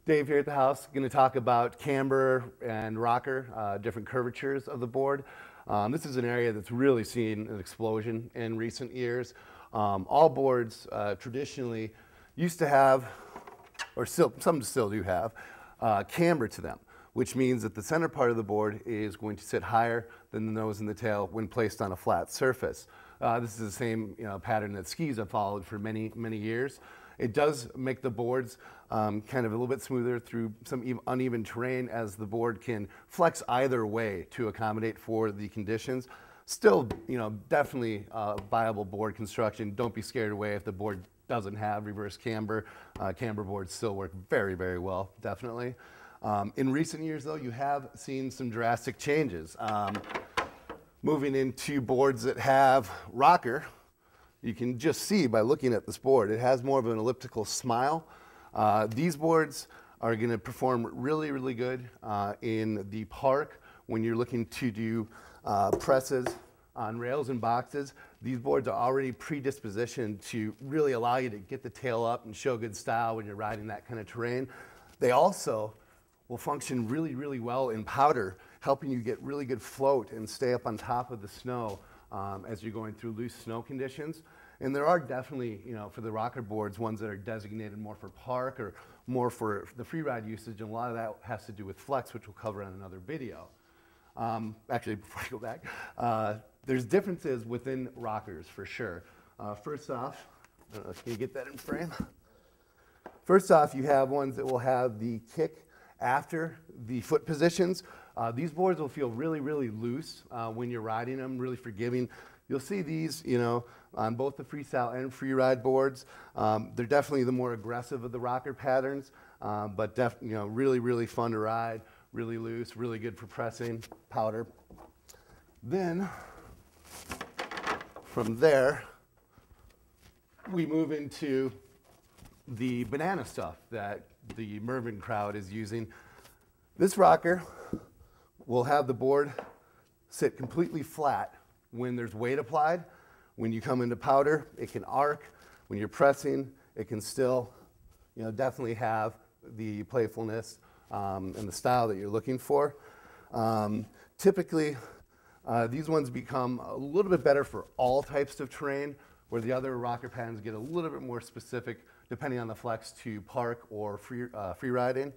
Dave here at the house, going to talk about camber and rocker, different curvatures of the board. This is an area that's really seen an explosion in recent years. All boards traditionally used to have, or still, some still do have, camber to them, which means that the center part of the board is going to sit higher than the nose and the tail when placed on a flat surface. This is the same pattern that skis have followed for many, many years. It does make the boards kind of a little bit smoother through some uneven terrain, as the board can flex either way to accommodate for the conditions. Still, definitely viable board construction. Don't be scared away if the board doesn't have reverse camber. Camber boards still work very, very well, definitely. In recent years, though, you have seen some drastic changes. Moving into boards that have rocker, you can just see by looking at this board, it has more of an elliptical smile. These boards are going to perform really, really good in the park when you're looking to do presses on rails and boxes. These boards are already predispositioned to really allow you to get the tail up and show good style when you're riding that kind of terrain. They also will function really, really well in powder, helping you get really good float and stay up on top of the snow as you're going through loose snow conditions. And there are definitely, for the rocker boards, ones that are designated more for park or more for the free ride usage, and a lot of that has to do with flex, which we'll cover in another video. Actually, before I go back, there's differences within rockers for sure. First off, can you get that in frame? First off, you have ones that will have the kick after the foot positions. These boards will feel really, really loose when you're riding them, really forgiving. You'll see these, on both the freestyle and free ride boards. They're definitely the more aggressive of the rocker patterns, but really, really fun to ride, really loose, really good for pressing, powder. Then, from there, we move into the banana stuff that the Mervin crowd is using. This rocker will have the board sit completely flat when there's weight applied. When you come into powder, it can arc. When you're pressing, it can still, definitely have the playfulness and the style that you're looking for. Typically, these ones become a little bit better for all types of terrain, where the other rocker patterns get a little bit more specific depending on the flex to park or free riding.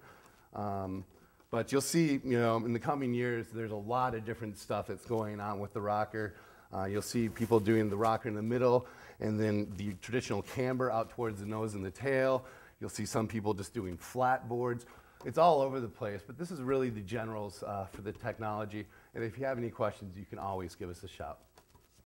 But you'll see, in the coming years, there's a lot of different stuff that's going on with the rocker. You'll see people doing the rocker in the middle, and then the traditional camber out towards the nose and the tail. You'll see some people just doing flat boards. It's all over the place, but this is really the generals for the technology. And if you have any questions, you can always give us a shout.